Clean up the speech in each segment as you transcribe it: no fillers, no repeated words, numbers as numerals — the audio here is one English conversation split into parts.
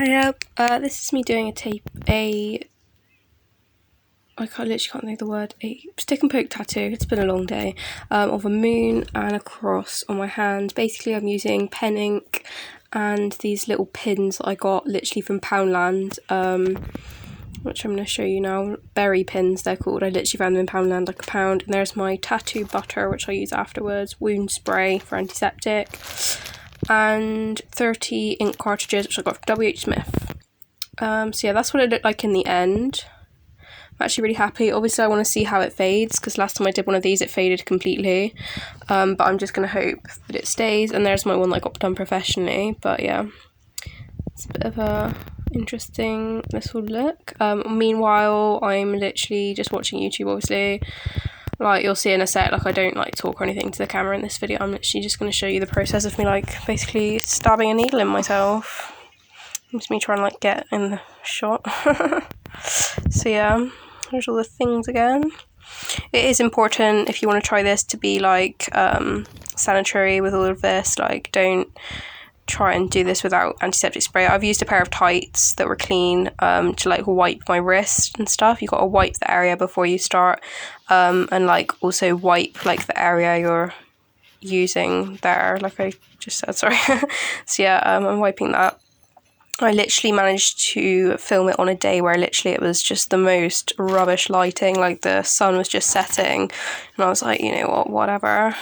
Hiya, this is me doing I literally can't think of the word, a stick and poke tattoo. It's been a long day, of a moon and a cross on my hand. Basically I'm using pen ink and these little pins that I got literally from Poundland, which I'm going to show you now. Berry pins they're called. I literally found them in Poundland, like £1. And there's my tattoo butter, which I use afterwards, wound spray for antiseptic, and 30 ink cartridges, which I got from WH Smith. So yeah, that's what it looked like in the end. I'm actually really happy. Obviously I want to see how it fades, because last time I did one of these it faded completely, but I'm just going to hope that it stays. And there's my one that I got done professionally. But yeah, it's a bit of a interesting little look. Meanwhile I'm literally just watching YouTube, obviously. Like, you'll see in a sec, like, I don't like talk or anything to the camera in this video. I'm literally just going to show you the process of me, like, basically stabbing a needle in myself. It's me trying to, like, get in the shot. So yeah, there's all the things again. It is important, if you want to try this, to be, like, sanitary with all of this. Like, don't try and do this without antiseptic spray. I've used a pair of tights that were clean to like wipe my wrist and stuff. You've got to wipe the area before you start, and like also wipe like the area you're using there, like I just said, sorry. So yeah, I'm wiping that. I literally managed to film it on a day where literally it was just the most rubbish lighting, like the sun was just setting, and I was like, you know what, whatever.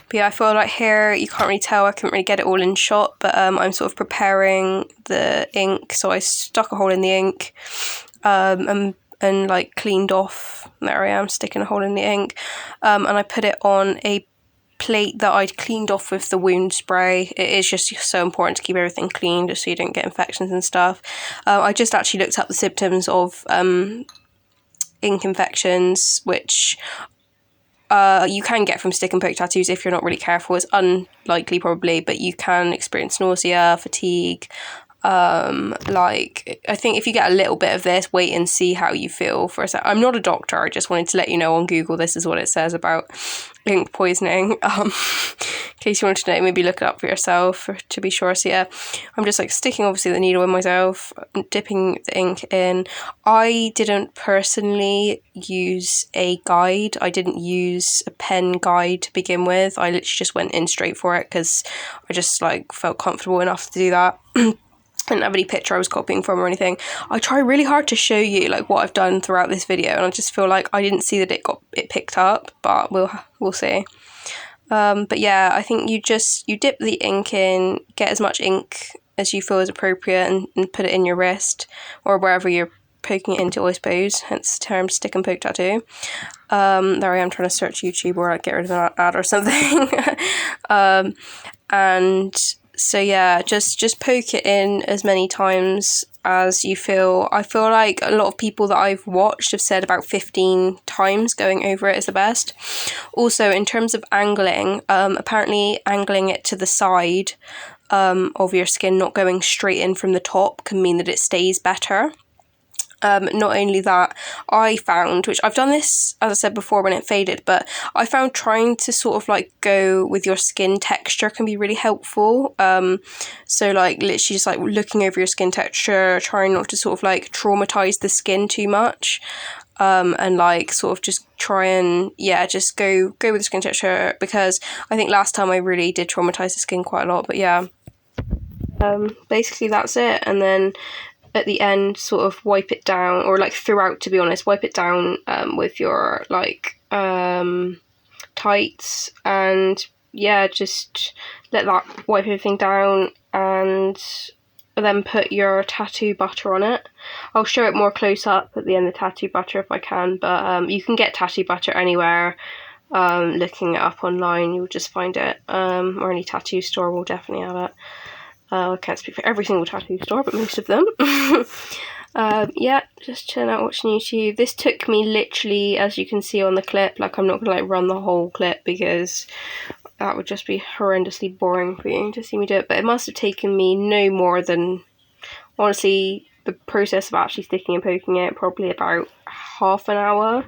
But yeah, I feel like here, you can't really tell, I couldn't really get it all in shot, but I'm sort of preparing the ink. So I stuck a hole in the ink, and like cleaned off, there I am, sticking a hole in the ink, and I put it on a plate that I'd cleaned off with the wound spray. It is just so important to keep everything clean, just so you don't get infections and stuff. I just actually looked up the symptoms of ink infections, which you can get from stick and poke tattoos if you're not really careful. It's unlikely probably, but you can experience nausea, fatigue. Like, I think if you get a little bit of this, wait and see how you feel for a sec. I'm not a doctor, I just wanted to let you know on Google this is what it says about ink poisoning. In case you wanted to know, maybe look it up for yourself to be sure. So yeah, I'm just like sticking obviously the needle in myself, dipping the ink in. I didn't personally use a guide. I didn't use a pen guide to begin with. I literally just went in straight for it because I just like felt comfortable enough to do that. I didn't have any picture I was copying from or anything. I try really hard to show you like what I've done throughout this video, and I just feel like I didn't see that it picked up, but we'll see. But yeah, I think you dip the ink in, get as much ink as you feel is appropriate, and put it in your wrist or wherever you're poking it into, I suppose, hence the term stick and poke tattoo. There I am trying to search YouTube or like get rid of an ad or something. And so yeah, just poke it in as many times as you feel. I feel like a lot of people that I've watched have said about 15 times going over it is the best. Also, in terms of angling, apparently angling it to the side of your skin, not going straight in from the top, can mean that it stays better. Not only that, I found, which I've done this, as I said before, when it faded, but I found trying to sort of like go with your skin texture can be really helpful. So like literally just like looking over your skin texture, trying not to sort of like traumatize the skin too much. And like sort of just try and, yeah, just go with the skin texture, because I think last time I really did traumatize the skin quite a lot. But yeah, basically that's it. And then at the end, sort of wipe it down, or like throughout, to be honest, wipe it down with your like tights, and yeah, just let that wipe everything down, and then put your tattoo butter on it. I'll show it more close up at the end, the tattoo butter, if I can, but you can get tattoo butter anywhere. Looking it up online, you'll just find it, or any tattoo store will definitely have it. I can't speak for every single tattoo store, but most of them. Yeah, just chilling out watching YouTube. This took me literally, as you can see on the clip, like I'm not gonna like run the whole clip because that would just be horrendously boring for you to see me do it, but it must have taken me no more than, honestly, the process of actually sticking and poking it, probably about half an hour.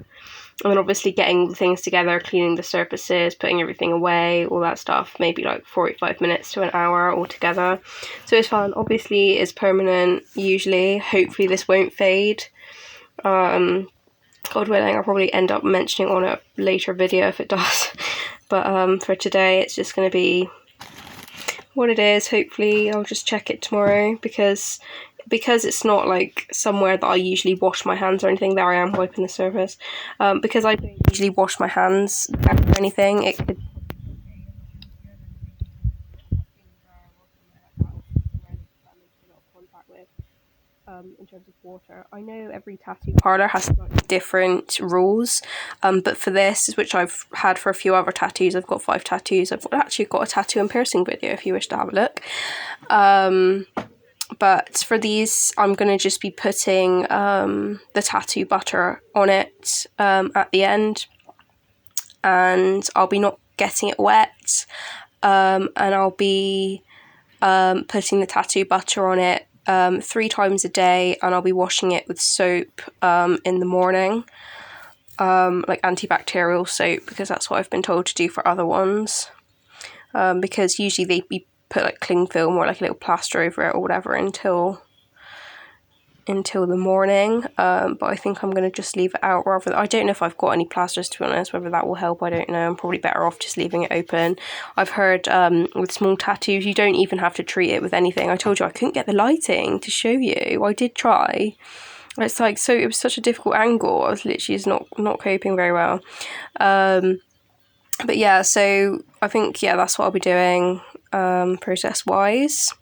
And then obviously getting the things together, cleaning the surfaces, putting everything away, all that stuff, maybe like 45 minutes to an hour altogether. So it's fun. Obviously it's permanent usually. Hopefully this won't fade. God willing, I'll probably end up mentioning on a later video if it does. But for today it's just going to be what it is. Hopefully I'll just check it tomorrow, because it's not like somewhere that I usually wash my hands or anything. There I am wiping the surface. Because I don't usually wash my hands or anything, it could in terms of water. I know every tattoo parlour has slightly different rules, but for this, which I've had for a few other tattoos, I've got 5 tattoos. I've actually got a tattoo and piercing video if you wish to have a look. But for these, I'm going to just be putting the tattoo butter on it at the end, and I'll be not getting it wet, and I'll be putting the tattoo butter on it 3 times a day, and I'll be washing it with soap in the morning, like antibacterial soap, because that's what I've been told to do for other ones, because usually they put like cling film or like a little plaster over it or whatever until the morning, but I think I'm going to just leave it out rather. I don't know if I've got any plasters, to be honest, whether that will help, I don't know. I'm probably better off just leaving it open. I've heard with small tattoos you don't even have to treat it with anything. I told you I couldn't get the lighting to show you. I did try. It's like, so it was such a difficult angle. I was literally just not coping very well. But yeah, so I think, yeah, that's what I'll be doing process wise.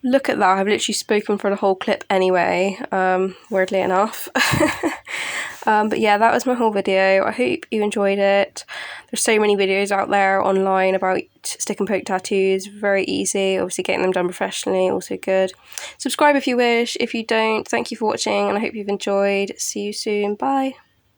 Look at that, I've literally spoken for the whole clip anyway, weirdly enough. But yeah, that was my whole video. I hope you enjoyed it. There's so many videos out there online about stick and poke tattoos, very easy. Obviously getting them done professionally, also good. Subscribe if you wish. If you don't, thank you for watching, and I hope you've enjoyed. See you soon, bye.